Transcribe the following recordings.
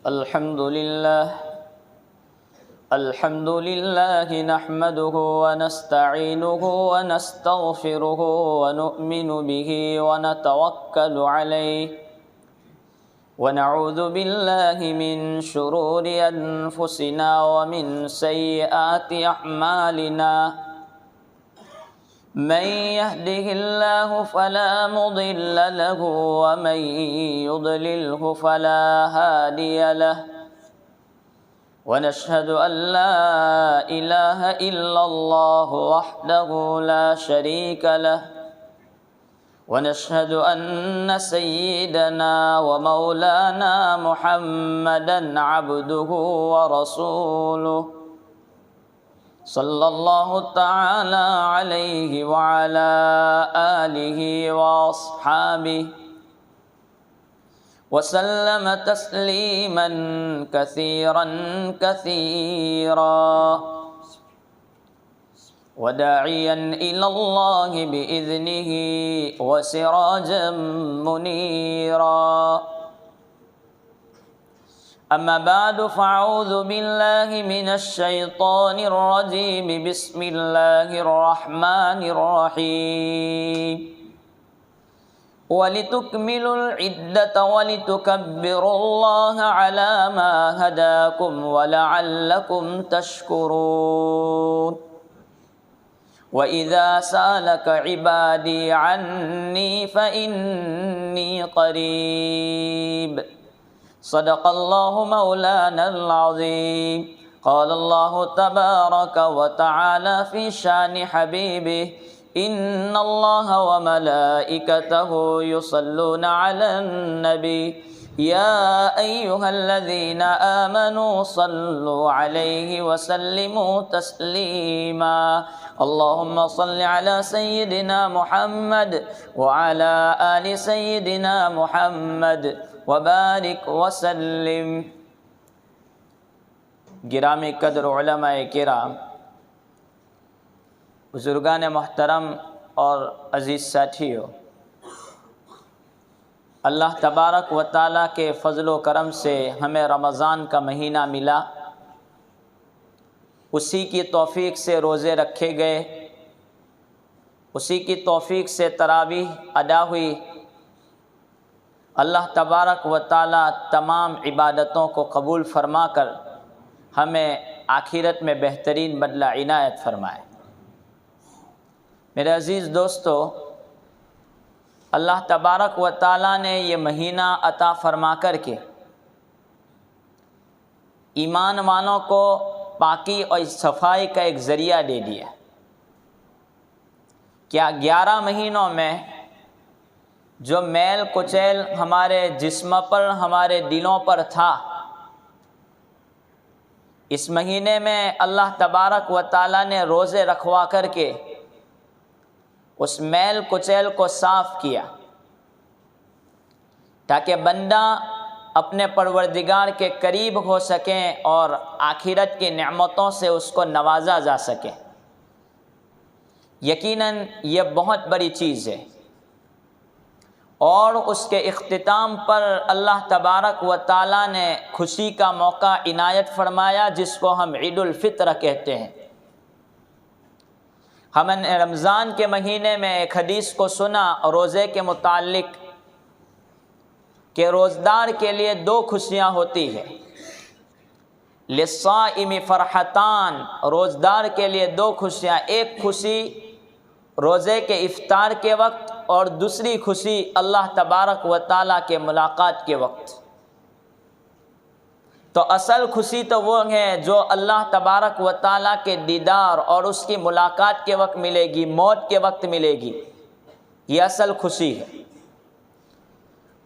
الحمد لله نحمده ونستعينه ونستغفره ونؤمن به ونتوكل عليه ونعوذ بالله من شرور أنفسنا ومن سيئات أعمالنا من يهده الله فلا مضل له ومن يضلله فلا هادي له ونشهد أن لا إله إلا الله وحده لا شريك له ونشهد أن سيدنا ومولانا محمدا عبده ورسوله صلى الله تعالى عليه وعلى آله وأصحابه وسلم تسليما كثيرا كثيرا وداعيا إلى الله بإذنه وسراجا منيرا أما بعد فأعوذ بالله من الشيطان الرجيم بسم الله الرحمن الرحيم ولتكملوا العدة ولتكبروا الله على ما هداكم ولعلكم تشكرون وإذا سألك عبادي عني فإني قريب صدق الله مولانا العظيم قال الله تبارك وتعالى في شان حبيبه إن الله وملائكته يصلون على النبي يا أيها الذين آمنوا صلوا عليه وسلموا تسليما اللهم صل على سيدنا محمد وعلى آل سيدنا محمد وبارک وسلم۔ گرامی قدر علماء کرام، بزرگان محترم اور عزیز ساتھیو، اللہ تبارک و تعالیٰ کے فضل و کرم سے ہمیں رمضان کا مہینہ ملا، اسی کی توفیق سے روزے رکھے گئے، اسی کی توفیق سے تراویح ادا ہوئی۔ اللہ تبارک و تعالیٰ تمام عبادتوں کو قبول فرما کر ہمیں آخرت میں بہترین بدلہ عنایت فرمائے۔ میرے عزیز دوستو، اللہ تبارک و تعالیٰ نے یہ مہینہ عطا فرما کر کے ایمان والوں کو پاکی اور صفائی کا ایک ذریعہ دے دیا۔ کیا 11 مہینوں میں جو میل کچیل ہمارے جسم پر، ہمارے دلوں پر تھا، اس مہینے میں اللہ تبارک و تعالیٰ نے روزے رکھوا کر کے اس میل کچیل کو صاف کیا، تاکہ بندہ اپنے پروردگار کے قریب ہو سکیں اور آخرت کی نعمتوں سے اس کو نوازا جا سکے۔ یقیناً یہ بہت بڑی چیز ہے، اور اس کے اختتام پر اللہ تبارک و تعالیٰ نے خوشی کا موقع عنایت فرمایا، جس کو ہم عید الفطر کہتے ہیں۔ ہم نے رمضان کے مہینے میں ایک حدیث کو سنا روزے کے متعلق کہ روزدار کے لیے 2 خوشیاں ہوتی ہیں۔ للصائم فرحتان، روزدار کے لیے 2 خوشیاں، ایک خوشی روزے کے افطار کے وقت اور دوسری خوشی اللہ تبارک و تعالیٰ کے ملاقات کے وقت۔ تو اصل خوشی تو وہ ہے جو اللہ تبارک و تعالیٰ کے دیدار اور اس کی ملاقات کے وقت ملے گی، موت کے وقت ملے گی، یہ اصل خوشی ہے۔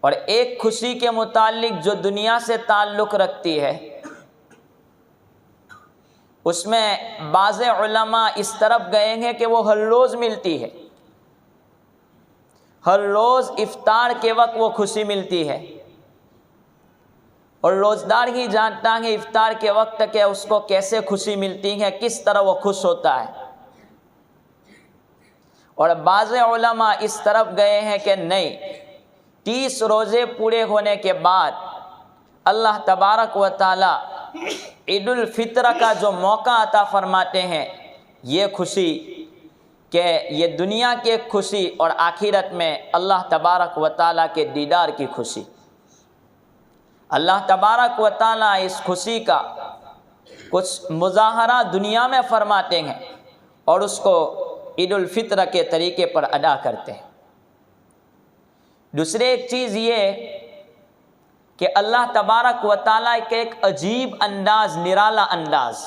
اور ایک خوشی کے متعلق جو دنیا سے تعلق رکھتی ہے، اس میں بعض علماء اس طرف گئے ہیں کہ وہ ہر روز ملتی ہے، ہر روز افطار کے وقت وہ خوشی ملتی ہے، اور روزدار ہی جانتا ہے افطار کے وقت کہ اس کو کیسے خوشی ملتی ہے، کس طرح وہ خوش ہوتا ہے۔ اور بعض علماء اس طرف گئے ہیں کہ نہیں، 30 روزے پورے ہونے کے بعد اللہ تبارک و تعالی عید الفطر کا جو موقع عطا فرماتے ہیں، یہ خوشی کہ یہ دنیا کی خوشی اور آخرت میں اللہ تبارک و تعالیٰ کے دیدار کی خوشی۔ اللہ تبارک و تعالیٰ اس خوشی کا کچھ مظاہرہ دنیا میں فرماتے ہیں اور اس کو عید الفطر کے طریقے پر ادا کرتے ہیں۔ دوسری ایک چیز یہ کہ اللہ تبارک و تعالیٰ کے ایک عجیب انداز، نرالا انداز،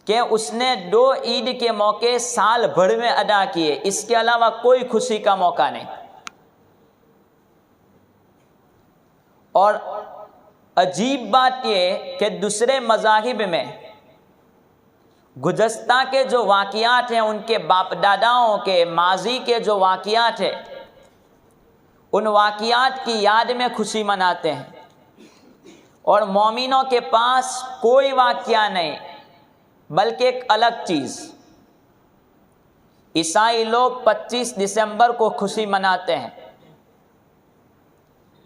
کہ اس نے 2 عید کے موقع سال بھر میں ادا کیے، اس کے علاوہ کوئی خوشی کا موقع نہیں۔ اور عجیب بات یہ کہ دوسرے مذاہب میں گزشتہ کے جو واقعات ہیں، ان کے باپ داداؤں کے ماضی کے جو واقعات ہیں، ان واقعات کی یاد میں خوشی مناتے ہیں، اور مومنوں کے پاس کوئی واقعہ نہیں بلکہ ایک الگ چیز۔ عیسائی لوگ 25 دسمبر کو خوشی مناتے ہیں۔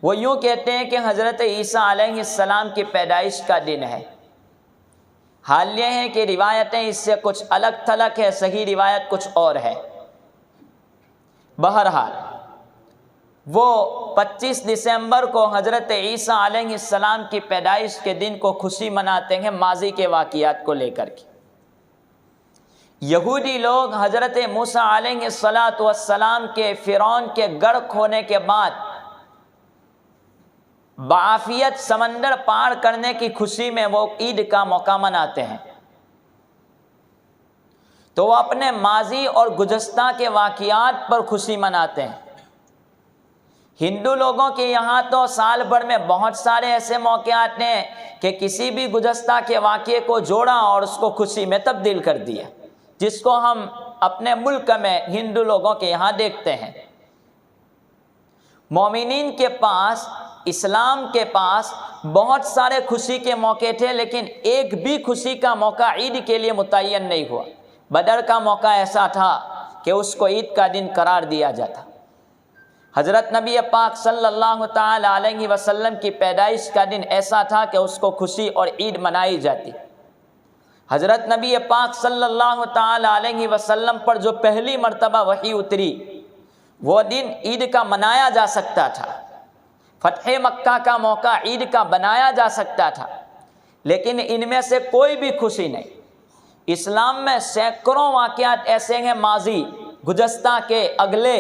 وہ یوں کہتے ہیں کہ حضرت عیسیٰ علیہ السلام کی پیدائش کا دن ہے۔ حال یہ ہے کہ روایتیں اس سے کچھ الگ تھلگ ہے، صحیح روایت کچھ اور ہے۔ بہرحال وہ 25 دسمبر کو حضرت عیسیٰ علیہ السلام کی پیدائش کے دن کو خوشی مناتے ہیں، ماضی کے واقعات کو لے کر کے۔ یہودی لوگ حضرت موسیٰ علیہ السلام کے فرعون کے غرق ہونے کے بعد بعافیت سمندر پار کرنے کی خوشی میں وہ عید کا موقع مناتے ہیں، تو وہ اپنے ماضی اور گزشتہ کے واقعات پر خوشی مناتے ہیں۔ ہندو لوگوں کے یہاں تو سال بھر میں بہت سارے ایسے موقعات ہیں کہ کسی بھی گزشتہ کے واقعے کو جوڑا اور اس کو خوشی میں تبدیل کر دیا، جس کو ہم اپنے ملک میں ہندو لوگوں کے یہاں دیکھتے ہیں۔ مومنین کے پاس، اسلام کے پاس بہت سارے خوشی کے موقع تھے، لیکن ایک بھی خوشی کا موقع عید کے لیے متعین نہیں ہوا۔ بدر کا موقع ایسا تھا کہ اس کو عید کا دن قرار دیا جاتا۔ حضرت نبی پاک صلی اللہ تعالی علیہ وسلم کی پیدائش کا دن ایسا تھا کہ اس کو خوشی اور عید منائی جاتی۔ حضرت نبی پاک صلی اللہ تعالی علیہ وسلم پر جو پہلی مرتبہ وحی اتری، وہ دن عید کا منایا جا سکتا تھا۔ فتح مکہ کا موقع عید کا بنایا جا سکتا تھا، لیکن ان میں سے کوئی بھی خوشی نہیں۔ اسلام میں سینکڑوں واقعات ایسے ہیں ماضی گزشتہ کے اگلے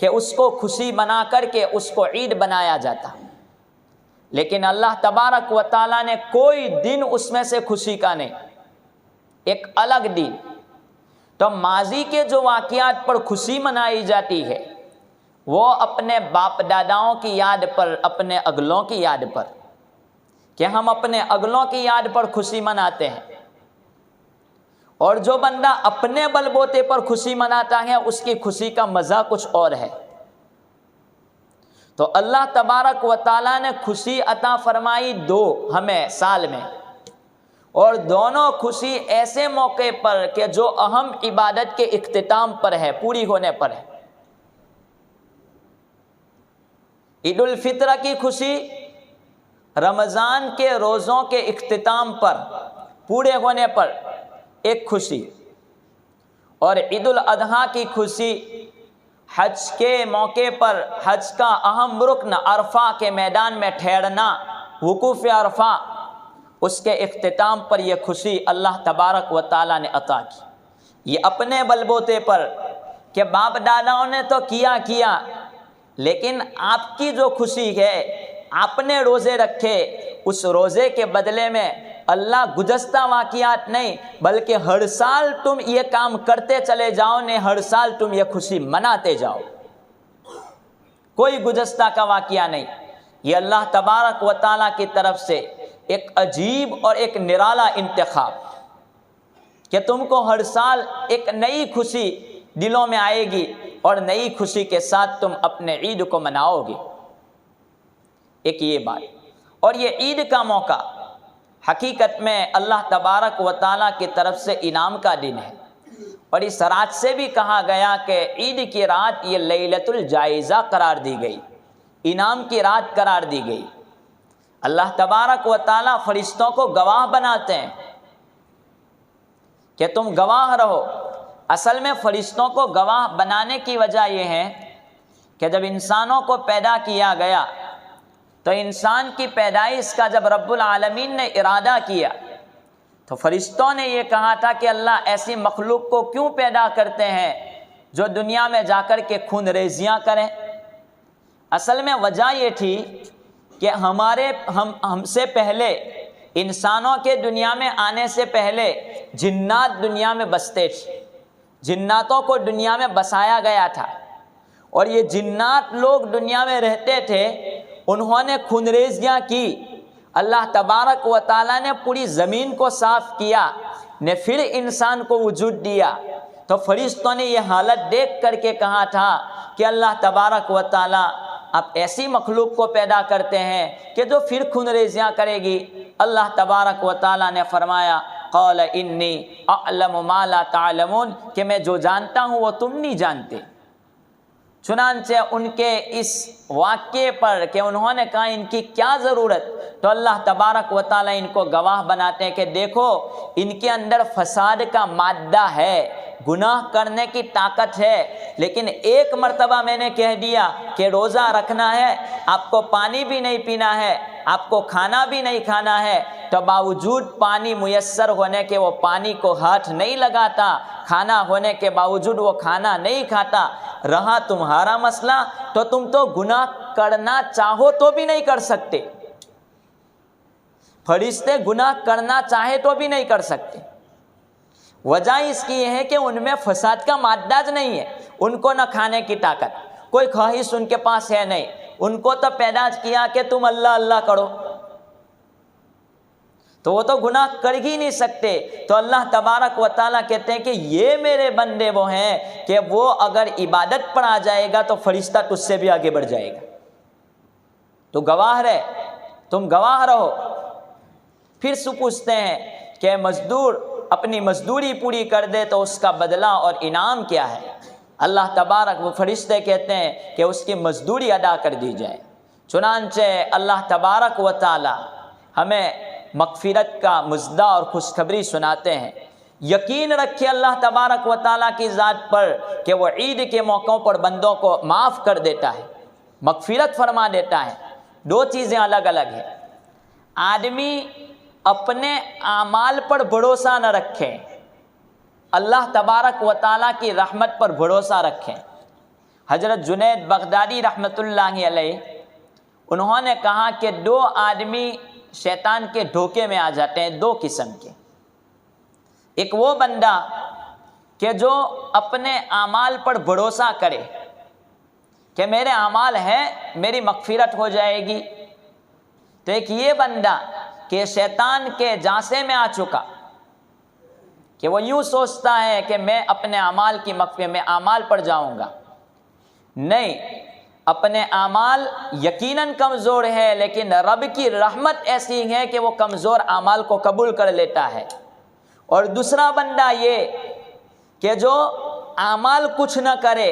کہ اس کو خوشی بنا کر کے اس کو عید بنایا جاتا، لیکن اللہ تبارک و تعالیٰ نے کوئی دن اس میں سے خوشی کا نہیں، ایک الگ دن۔ تو ماضی کے جو واقعات پر خوشی منائی جاتی ہے، وہ اپنے باپ داداؤں کی یاد پر، اپنے اگلوں کی یاد پر، کہ ہم اپنے اگلوں کی یاد پر خوشی مناتے ہیں۔ اور جو بندہ اپنے بل بوتے پر خوشی مناتا ہے، اس کی خوشی کا مزہ کچھ اور ہے۔ تو اللہ تبارک و تعالیٰ نے خوشی عطا فرمائی 2 ہمیں سال میں، اور دونوں خوشی ایسے موقع پر کہ جو اہم عبادت کے اختتام پر ہے، پوری ہونے پر ہے۔ عید الفطر کی خوشی رمضان کے روزوں کے اختتام پر، پورے ہونے پر ایک خوشی، اور عید الاضحیٰ کی خوشی حج کے موقع پر، حج کا اہم رکن عرفہ کے میدان میں ٹھہرنا، وقوف عرفہ، اس کے اختتام پر یہ خوشی اللہ تبارک و تعالیٰ نے عطا کی۔ یہ اپنے بل بوتے پر کہ باپ داداؤں نے تو کیا، لیکن آپ کی جو خوشی ہے، آپ نے روزے رکھے، اس روزے کے بدلے میں اللہ گزشتہ واقعات نہیں بلکہ ہر سال تم یہ کام کرتے چلے جاؤ نے، ہر سال تم یہ خوشی مناتے جاؤ، کوئی گزشتہ کا واقعہ نہیں۔ یہ اللہ تبارک و تعالیٰ کی طرف سے ایک عجیب اور ایک نرالا انتخاب کہ تم کو ہر سال ایک نئی خوشی دلوں میں آئے گی اور نئی خوشی کے ساتھ تم اپنے عید کو مناؤ گے۔ ایک یہ بات، اور یہ عید کا موقع حقیقت میں اللہ تبارک و تعالیٰ کی طرف سے انعام کا دن ہے، اور اس رات سے بھی کہا گیا کہ عید کی رات یہ لیلۃ الجائزہ قرار دی گئی۔ انعام کی رات قرار دی گئی۔ اللہ تبارک و تعالیٰ فرشتوں کو گواہ بناتے ہیں کہ تم گواہ رہو۔ اصل میں فرشتوں کو گواہ بنانے کی وجہ یہ ہے کہ جب انسانوں کو پیدا کیا گیا تو انسان کی پیدائش کا جب رب العالمین نے ارادہ کیا تو فرشتوں نے یہ کہا تھا کہ اللہ ایسی مخلوق کو کیوں پیدا کرتے ہیں جو دنیا میں جا کر کے خون ریزیاں کریں۔ اصل میں وجہ یہ تھی کہ ہم سے پہلے انسانوں کے دنیا میں آنے سے پہلے جنات دنیا میں بستے تھے، جناتوں کو دنیا میں بسایا گیا تھا، اور یہ جنات لوگ دنیا میں رہتے تھے، انہوں نے خونریزیاں کی، اللہ تبارک و تعالیٰ نے پوری زمین کو صاف کیا، نے پھر انسان کو وجود دیا۔ تو فرشتوں نے یہ حالت دیکھ کر کے کہا تھا کہ اللہ تبارک و تعالیٰ آپ ایسی مخلوق کو پیدا کرتے ہیں کہ جو پھر خونریزیاں کرے گی۔ اللہ تبارک و تعالیٰ نے فرمایا قال انی اعلم ما لا تعلمون، کہ میں جو جانتا ہوں وہ تم نہیں جانتے۔ چنانچہ ان کے اس واقعے پر کہ انہوں نے کہا ان کی کیا ضرورت، تو اللہ تبارک و تعالیٰ ان کو گواہ بناتے ہیں کہ دیکھو ان کے اندر فساد کا مادہ ہے، گناہ کرنے کی طاقت ہے، لیکن ایک مرتبہ میں نے کہہ دیا کہ روزہ رکھنا ہے، آپ کو پانی بھی نہیں پینا ہے، آپ کو کھانا بھی نہیں کھانا ہے، تو باوجود پانی میسر ہونے کے وہ پانی کو ہاتھ نہیں لگاتا، کھانا ہونے کے باوجود وہ کھانا نہیں کھاتا۔ رہا تمہارا مسئلہ تو تم تو گناہ کرنا چاہو تو بھی نہیں کر سکتے، فرشتے گناہ کرنا چاہے تو بھی نہیں کر سکتے۔ وجہ اس کی یہ ہے کہ ان میں فساد کا مادہ نہیں ہے، ان کو نہ کھانے کی طاقت، کوئی خواہش ان کے پاس ہے نہیں، ان کو تو پیدا کیا کہ تم اللہ اللہ کرو، تو وہ تو گناہ کر ہی نہیں سکتے۔ تو اللہ تبارک و تعالیٰ کہتے ہیں کہ یہ میرے بندے وہ ہیں کہ وہ اگر عبادت پر آ جائے گا تو فرشتہ تجھ سے بھی آگے بڑھ جائے گا، تو گواہ رہے، تم گواہ رہو۔ پھر سے پوچھتے ہیں کہ مزدور اپنی مزدوری پوری کر دے تو اس کا بدلہ اور انعام کیا ہے؟ اللہ تبارک و فرشتے کہتے ہیں کہ اس کی مزدوری ادا کر دی جائے۔ چنانچہ اللہ تبارک و تعالی ہمیں مغفرت کا مژدہ اور خوشخبری سناتے ہیں۔ یقین رکھے اللہ تبارک و تعالیٰ کی ذات پر کہ وہ عید کے موقعوں پر بندوں کو معاف کر دیتا ہے، مغفرت فرما دیتا ہے۔ دو چیزیں الگ الگ ہیں۔ آدمی اپنے اعمال پر بھروسہ نہ رکھے، اللہ تبارک و تعالیٰ کی رحمت پر بھروسہ رکھیں۔ حضرت جنید بغدادی رحمۃ اللہ علیہ انہوں نے کہا کہ دو آدمی شیطان کے دھوکے میں آ جاتے ہیں، دو قسم کے۔ ایک وہ بندہ کہ جو اپنے اعمال پر بھروسہ کرے کہ میرے اعمال ہیں، میری مغفرت ہو جائے گی، تو ایک یہ بندہ کہ شیطان کے جانسے میں آ چکا کہ وہ یوں سوچتا ہے کہ میں اپنے اعمال کی مغفرت میں اعمال پر جاؤں گا۔ نہیں، اپنے اعمال یقیناً کمزور ہے، لیکن رب کی رحمت ایسی ہے کہ وہ کمزور اعمال کو قبول کر لیتا ہے۔ اور دوسرا بندہ یہ کہ جو اعمال کچھ نہ کرے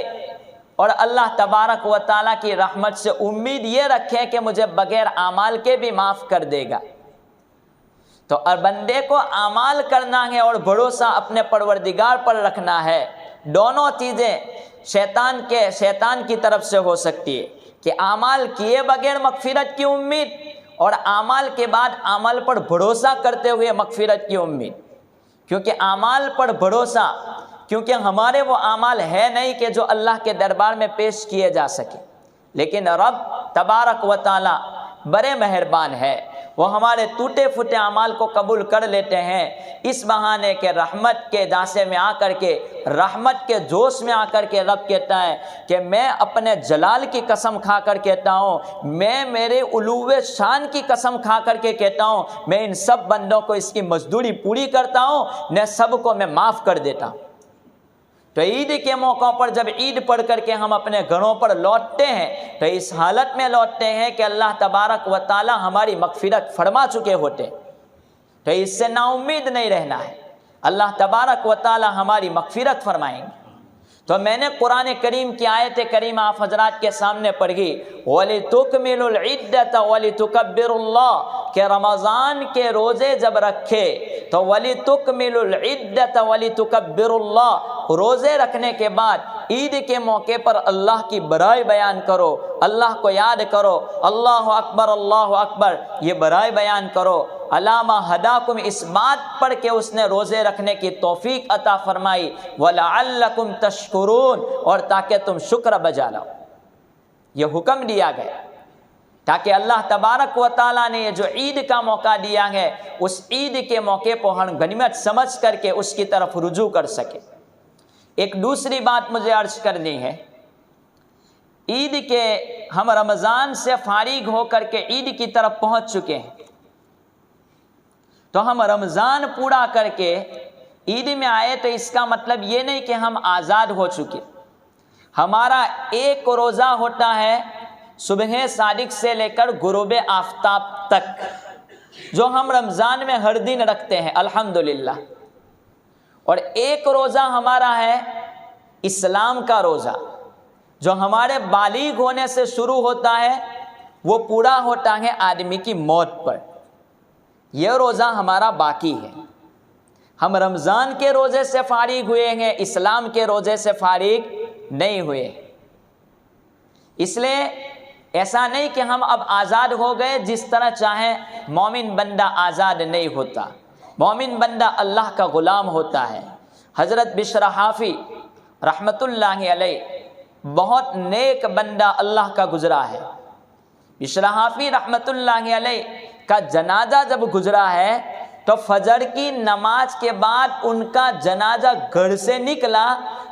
اور اللہ تبارک و تعالیٰ کی رحمت سے امید یہ رکھے کہ مجھے بغیر اعمال کے بھی معاف کر دے گا۔ تو اور بندے کو اعمال کرنا ہے اور بھروسہ اپنے پروردگار پر رکھنا ہے۔ دونوں چیزیں شیطان کی طرف سے ہو سکتی ہے کہ اعمال کیے بغیر مغفرت کی امید، اور اعمال کے بعد عمل پر بھروسہ کرتے ہوئے مغفرت کی امید۔ کیونکہ اعمال پر بھروسہ، کیونکہ ہمارے وہ اعمال ہے نہیں کہ جو اللہ کے دربار میں پیش کیے جا سکے، لیکن رب تبارک و تعالی بڑے مہربان ہے، وہ ہمارے ٹوٹے پھوٹے اعمال کو قبول کر لیتے ہیں، اس بہانے کے رحمت کے جانسے میں آ کر کے، رحمت کے جوش میں آ کر کے رب کہتا ہے کہ میں اپنے جلال کی قسم کھا کر کہتا ہوں، میں میرے علو شان کی قسم کھا کر کے کہتا ہوں، میں ان سب بندوں کو اس کی مزدوری پوری کرتا ہوں، نے سب کو میں معاف کر دیتا ہوں۔ تو عید کے موقع پر جب عید پڑھ کر کے ہم اپنے گھروں پر لوٹتے ہیں تو اس حالت میں لوٹتے ہیں کہ اللہ تبارک و تعالی ہماری مغفرت فرما چکے ہوتے، تو اس سے نا امید نہیں رہنا ہے، اللہ تبارک و تعالی ہماری مغفرت فرمائیں گے۔ تو میں نے قرآن کریم کی آیت کریم آپ حضرات کے سامنے پڑھی، وَلِتُكْمِلُوا الْعِدَّةَ وَلِتُكَبِّرُوا اللَّهَ، کہ رمضان کے روزے جب رکھے تو وَلِتُكْمِلُوا الْعِدَّةَ وَلِتُكَبِّرُوا اللَّهَ، روزے رکھنے کے بعد عید کے موقع پر اللہ کی بڑائی بیان کرو، اللہ کو یاد کرو، اللہ اکبر یہ بڑائی بیان کرو۔ علامہ ہداکم، اس بات پر کہ اس نے روزے رکھنے کی توفیق عطا فرمائی، وَلَعَلَّكُمْ تَشْكُرُونَ، اور تاکہ تم شکر بجا لاؤ۔ یہ حکم دیا گیا تاکہ اللہ تبارک و تعالیٰ نے یہ جو عید کا موقع دیا ہے، اس عید کے موقع کو ہم غنیمت سمجھ کر کے اس کی طرف رجوع کر سکے۔ ایک دوسری بات مجھے عرض کرنی ہے، عید کے ہم رمضان سے فارغ ہو کر کے عید کی طرف پہنچ چکے ہیں، تو ہم رمضان پورا کر کے عید میں آئے تو اس کا مطلب یہ نہیں کہ ہم آزاد ہو چکے۔ ہمارا ایک روزہ ہوتا ہے صبح صادق سے لے کر غروب آفتاب تک، جو ہم رمضان میں ہر دن رکھتے ہیں الحمدللہ، اور ایک روزہ ہمارا ہے اسلام کا روزہ، جو ہمارے بالغ ہونے سے شروع ہوتا ہے، وہ پورا ہوتا ہے آدمی کی موت پر۔ یہ روزہ ہمارا باقی ہے۔ ہم رمضان کے روزے سے فارغ ہوئے ہیں، اسلام کے روزے سے فارغ نہیں ہوئے۔ اس لیے ایسا نہیں کہ ہم اب آزاد ہو گئے، جس طرح چاہیں مومن بندہ آزاد نہیں ہوتا، مومن بندہ اللہ کا غلام ہوتا ہے۔ حضرت بشر حافی رحمت اللہ علیہ بہت نیک بندہ اللہ کا گزرا ہے۔ بشر حافی رحمت اللہ علیہ کا جنازہ جب گزرا ہے تو فجر کی نماز کے بعد ان کا جنازہ گھر سے نکلا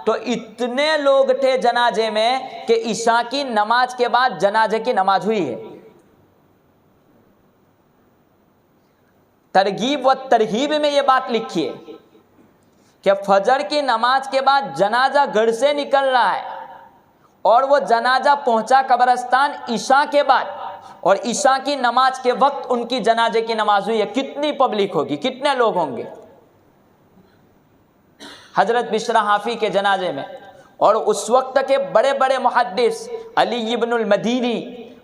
تو اتنے لوگ تھے جنازے میں کہ عشاء کی نماز کے بعد جنازے کی نماز ہوئی ہے۔ ترغیب و ترہیب میں یہ بات لکھی ہے کہ فجر کی نماز کے بعد جنازہ گھر سے نکل رہا ہے اور وہ جنازہ پہنچا قبرستان عشاء کے بعد، اور عشاء کی نماز کے وقت ان کی جنازے کی نماز ہوئی ہے۔ کتنی پبلک ہوگی، کتنے لوگ ہوں گے حضرت بشر حافی کے جنازے میں۔ اور اس وقت کے بڑے بڑے محدث علی ابن المدینی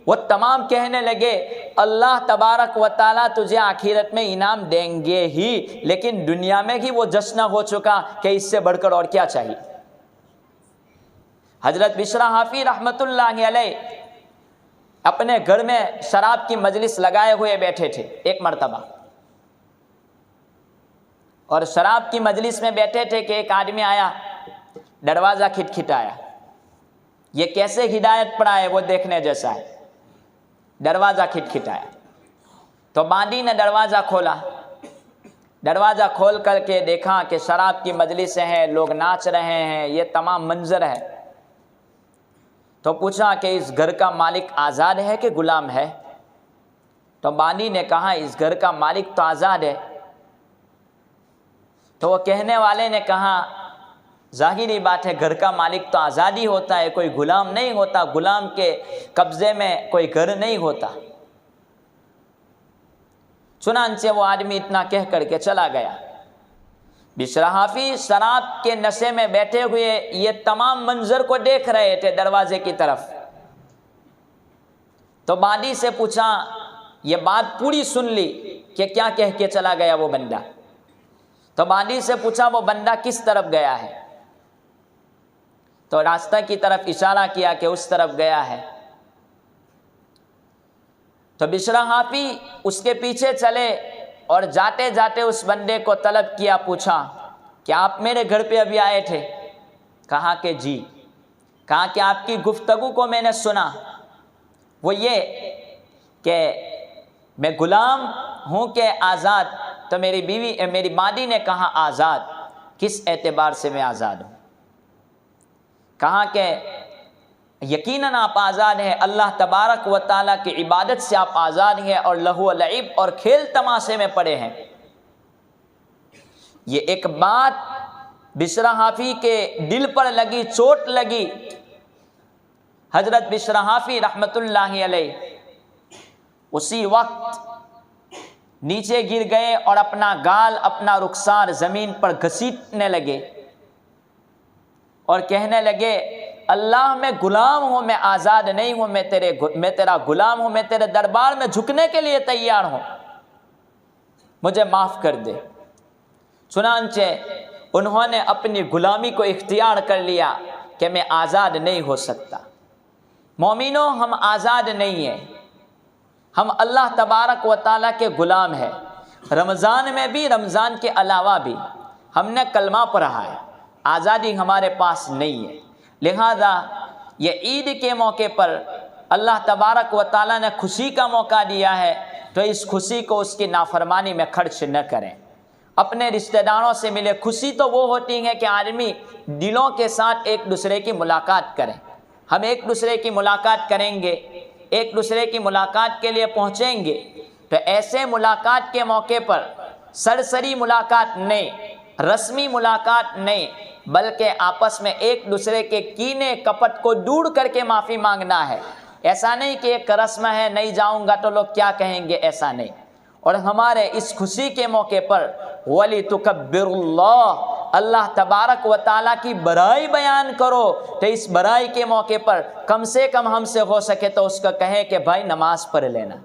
وہ تمام کہنے لگے اللہ تبارک و تعالیٰ تجھے آخرت میں انعام دیں گے ہی، لیکن دنیا میں ہی وہ جشن ہو چکا کہ اس سے بڑھ کر اور کیا چاہیے۔ حضرت بشر حافی رحمت اللہ علیہ اپنے گھر میں شراب کی مجلس لگائے ہوئے بیٹھے تھے ایک مرتبہ، اور شراب کی مجلس میں بیٹھے تھے کہ ایک آدمی آیا، دروازہ کھٹکھٹایا۔ یہ کیسے ہدایت پڑا ہے وہ دیکھنے جیسا ہے۔ دروازہ کھٹکھٹایا تو باندی نے دروازہ کھولا، دروازہ کھول کر کے دیکھا کہ شراب کی مجلس ہے، لوگ ناچ رہے ہیں، یہ تمام منظر ہے۔ تو پوچھا کہ اس گھر کا مالک آزاد ہے کہ غلام ہے؟ تو باندی نے کہا اس گھر کا مالک تو آزاد ہے۔ تو وہ کہنے والے نے کہا ظاہری بات ہے، گھر کا مالک تو آزادی ہوتا ہے، کوئی غلام نہیں ہوتا، غلام کے قبضے میں کوئی گھر نہیں ہوتا۔ چنانچہ وہ آدمی اتنا کہہ کر کے چلا گیا۔ بشر حافی شراب کے نشے میں بیٹھے ہوئے یہ تمام منظر کو دیکھ رہے تھے دروازے کی طرف۔ تو باندی سے پوچھا، یہ بات پوری سن لی کہ کیا کہہ کے چلا گیا وہ بندہ؟ تو باندی سے پوچھا وہ بندہ کس طرف گیا ہے؟ تو راستہ کی طرف اشارہ کیا کہ اس طرف گیا ہے۔ تو بشر حافی اس کے پیچھے چلے اور جاتے جاتے اس بندے کو طلب کیا، پوچھا کہ آپ میرے گھر پہ ابھی آئے تھے؟ کہا کہ جی۔ کہا کہ آپ کی گفتگو کو میں نے سنا، وہ یہ کہ میں غلام ہوں کہ آزاد؟ تو میری مادی نے کہا آزاد۔ کس اعتبار سے میں آزاد ہوں؟ کہا کہ یقیناً آپ آزاد ہیں، اللہ تبارک و تعالیٰ کی عبادت سے آپ آزاد ہیں اور لہو و لعب اور کھیل تماشے میں پڑے ہیں۔ یہ ایک بات بشر حافی کے دل پر لگی، چوٹ لگی۔ حضرت بشر حافی رحمت اللہ علیہ اسی وقت نیچے گر گئے اور اپنا گال، اپنا رخسار زمین پر گھسیٹنے لگے اور کہنے لگے اللہ میں غلام ہوں، میں آزاد نہیں ہوں، میں تیرا غلام ہوں، میں تیرے دربار میں جھکنے کے لیے تیار ہوں، مجھے معاف کر دے۔ چنانچہ انہوں نے اپنی غلامی کو اختیار کر لیا کہ میں آزاد نہیں ہو سکتا۔ مومنوں، ہم آزاد نہیں ہیں، ہم اللہ تبارک و تعالیٰ کے غلام ہیں۔ رمضان میں بھی، رمضان کے علاوہ بھی ہم نے کلمہ پڑھا ہے، آزادی ہمارے پاس نہیں ہے۔ لہذا یہ عید کے موقع پر اللہ تبارک و تعالیٰ نے خوشی کا موقع دیا ہے، تو اس خوشی کو اس کی نافرمانی میں خرچ نہ کریں۔ اپنے رشتہ داروں سے ملے۔ خوشی تو وہ ہوتی ہے کہ آدمی دلوں کے ساتھ ایک دوسرے کی ملاقات کریں۔ ہم ایک دوسرے کی ملاقات کریں گے، ایک دوسرے کی ملاقات کے لیے پہنچیں گے، تو ایسے ملاقات کے موقع پر سرسری ملاقات نہیں، رسمی ملاقات نہیں، بلکہ آپس میں ایک دوسرے کے کینے کپٹ کو دور کر کے معافی مانگنا ہے۔ ایسا نہیں کہ ایک رسم ہے، نہیں جاؤں گا تو لوگ کیا کہیں گے، ایسا نہیں۔ اور ہمارے اس خوشی کے موقع پر وَلِتُكَبِّرُ اللَّهَ، اللہ تبارک و تعالیٰ کی بڑائی بیان کرو، تو اس بڑائی کے موقع پر کم سے کم ہم سے ہو سکے تو اس کا کہیں کہ بھائی نماز پڑھ لینا،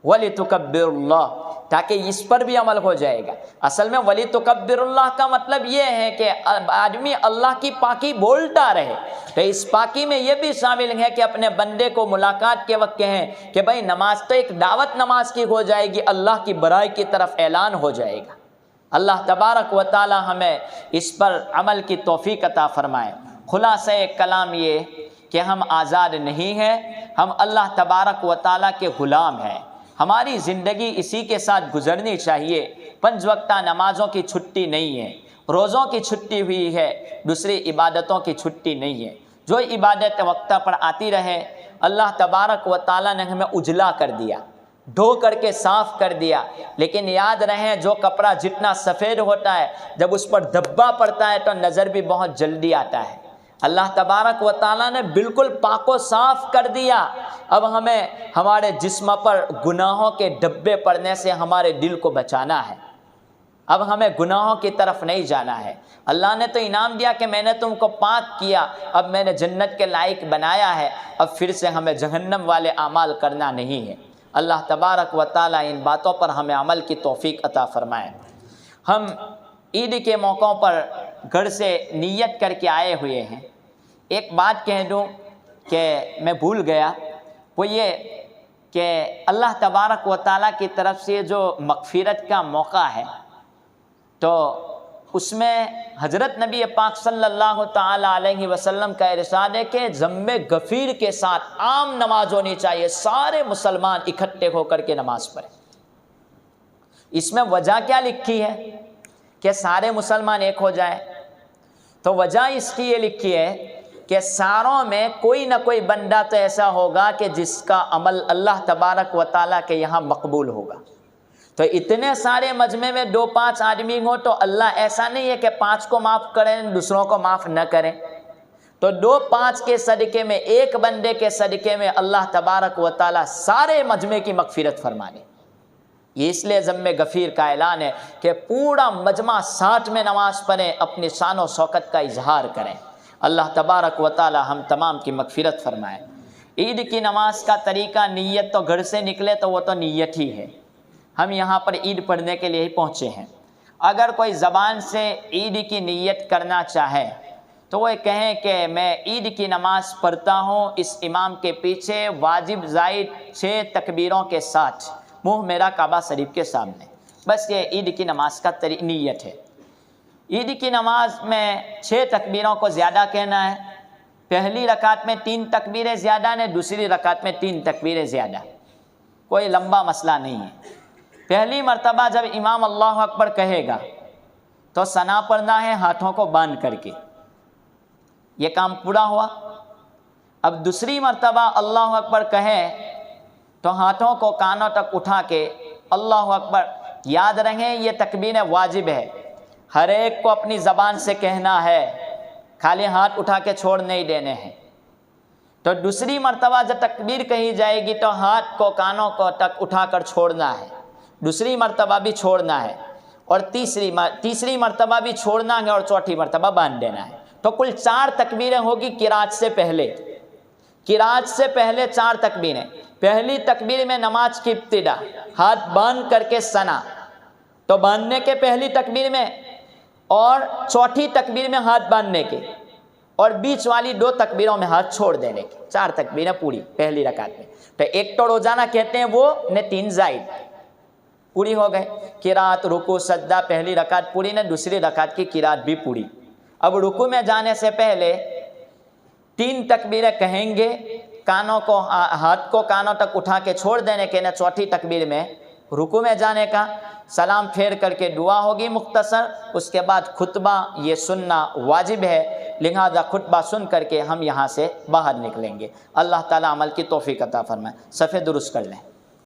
وَلِتُكَبِّرُ اللَّهَ، تاکہ اس پر بھی عمل ہو جائے گا۔ اصل میں وَلِتُكَبِّرُ اللَّهَ کا مطلب یہ ہے کہ آدمی اللہ کی پاکی بولتا رہے، تو اس پاکی میں یہ بھی شامل ہے کہ اپنے بندے کو ملاقات کے وقت کہیں کہ بھائی نماز تو ایک دعوت نماز کی ہو جائے گی، اللہ کی بڑائی کی طرف اعلان ہو جائے گا۔ اللہ تبارک و تعالی ہمیں اس پر عمل کی توفیق عطا فرمائے۔ خلاصہ کلام یہ کہ ہم آزاد نہیں ہیں، ہم اللہ تبارک و تعالی کے غلام ہیں۔ ہماری زندگی اسی کے ساتھ گزرنی چاہیے۔ 5 وقتہ نمازوں کی چھٹی نہیں ہے، روزوں کی چھٹی ہوئی ہے، دوسری عبادتوں کی چھٹی نہیں ہے۔ جو عبادت وقتہ پر آتی رہے، اللہ تبارک و تعالی نے ہمیں اجلا کر دیا، دھو کر کے صاف کر دیا۔ لیکن یاد رہے، جو کپڑا جتنا سفید ہوتا ہے، جب اس پر دھبا پڑتا ہے تو نظر بھی بہت جلدی آتا ہے۔ اللہ تبارک و تعالیٰ نے بالکل پاک و صاف کر دیا۔ اب ہمیں ہمارے جسم پر گناہوں کے دھبے پڑنے سے ہمارے دل کو بچانا ہے۔ اب ہمیں گناہوں کی طرف نہیں جانا ہے۔ اللہ نے تو انعام دیا کہ میں نے تم کو پاک کیا، اب میں نے جنت کے لائق بنایا ہے، اب پھر سے ہمیں جہنم والے اعمال کرنا نہیں ہے۔ اللہ تبارک و تعالیٰ ان باتوں پر ہمیں عمل کی توفیق عطا فرمائے۔ ہم عید کے موقعوں پر گھر سے نیت کر کے آئے ہوئے ہیں۔ ایک بات کہہ دوں کہ میں بھول گیا، وہ یہ کہ اللہ تبارک و تعالیٰ کی طرف سے جو مغفرت کا موقع ہے، تو اس میں حضرت نبی پاک صلی اللہ تعالیٰ علیہ وسلم کا ارشاد ہے کہ ذم غفیر کے ساتھ عام نماز ہونی چاہیے، سارے مسلمان اکٹھے ہو کر کے نماز پڑھیں۔ اس میں وجہ کیا لکھی ہے کہ سارے مسلمان ایک ہو جائیں؟ تو وجہ اس کی یہ لکھی ہے کہ ساروں میں کوئی نہ کوئی بندہ تو ایسا ہوگا کہ جس کا عمل اللہ تبارک و تعالیٰ کے یہاں مقبول ہوگا۔ تو اتنے سارے مجمع میں 2-5 آدمی ہوں تو اللہ ایسا نہیں ہے کہ 5 کو معاف کریں دوسروں کو معاف نہ کریں، تو 2-5 کے صدقے میں، ایک بندے کے صدقے میں اللہ تبارک و تعالیٰ سارے مجمع کی مغفرت فرما دے۔ یہ اس لیے ذم غفیر کا اعلان ہے کہ پورا مجمع ساتھ میں نماز پڑھیں، اپنی شان و شوکت کا اظہار کریں۔ اللہ تبارک و تعالی ہم تمام کی مغفرت فرمائے۔ عید کی نماز کا طریقہ، نیت تو گھر سے نکلے تو وہ تو نیت ہی ہے، ہم یہاں پر عید پڑھنے کے لیے ہی پہنچے ہیں۔ اگر کوئی زبان سے عید کی نیت کرنا چاہے تو وہ کہیں کہ میں عید کی نماز پڑھتا ہوں اس امام کے پیچھے واجب زائد 6 تکبیروں کے ساتھ، منہ میرا کعبہ شریف کے سامنے، بس یہ عید کی نماز کا نیت ہے۔ عید کی نماز میں 6 تکبیروں کو زیادہ کہنا ہے۔ پہلی رکعت میں 3 تکبیریں زیادہ نے، دوسری رکعت میں 3 تکبیریں زیادہ، کوئی لمبا مسئلہ نہیں ہے۔ پہلی مرتبہ جب امام اللہ اکبر کہے گا تو ثنا پڑھنا ہے ہاتھوں کو باندھ کر کے، یہ کام پورا ہوا۔ اب دوسری مرتبہ اللہ اکبر کہے تو ہاتھوں کو کانوں تک اٹھا کے اللہ اکبر، یاد رہیں یہ تکبیر واجب ہے، ہر ایک کو اپنی زبان سے کہنا ہے، خالی ہاتھ اٹھا کے چھوڑ نہیں دینے ہیں۔ تو دوسری مرتبہ جب تکبیر کہی جائے گی تو ہاتھ کو کانوں کو تک اٹھا کر چھوڑنا ہے، دوسری مرتبہ بھی چھوڑنا ہے، اور تیسری مرتبہ بھی چھوڑنا ہے، اور چوتھی مرتبہ باندھ دینا ہے۔ تو کل 4 تکبیریں ہوگی قرات سے پہلے. قرات سے پہلے 4 تکبیریں. پہلی تکبیر میں نماز کی ابتدا، ہاتھ باندھ کر کے ثنا، تو باندھنے کے پہلی تکبیر میں اور چوتھی تکبیر میں ہاتھ باندھنے کے، اور بیچ والی 2 تکبیروں میں ہاتھ چھوڑ دینے کے. 4 تکبیریں پوری پہلی رکعت میں. تو ایک تو روزانہ کہتے ہیں وہ نے 3 زائد پوری ہو گئے. قرات، رکوع، سجدہ پہلی رکعت پوری نے، دوسری رکعت کی قرات بھی پوری. اب رکوع میں جانے سے پہلے 3 تکبیریں کہیں گے، کانوں کو، ہاتھ کو کانوں تک اٹھا کے چھوڑ دینے کے. چوتھی تکبیر میں رکوع میں جانے کا، سلام پھیر کر کے دعا ہوگی مختصر. اس کے بعد خطبہ یہ سننا واجب ہے، لہذا خطبہ سن کر کے ہم یہاں سے باہر نکلیں گے. اللہ تعالیٰ عمل کی توفیق عطا فرمائے. صفحے درست کر لیں.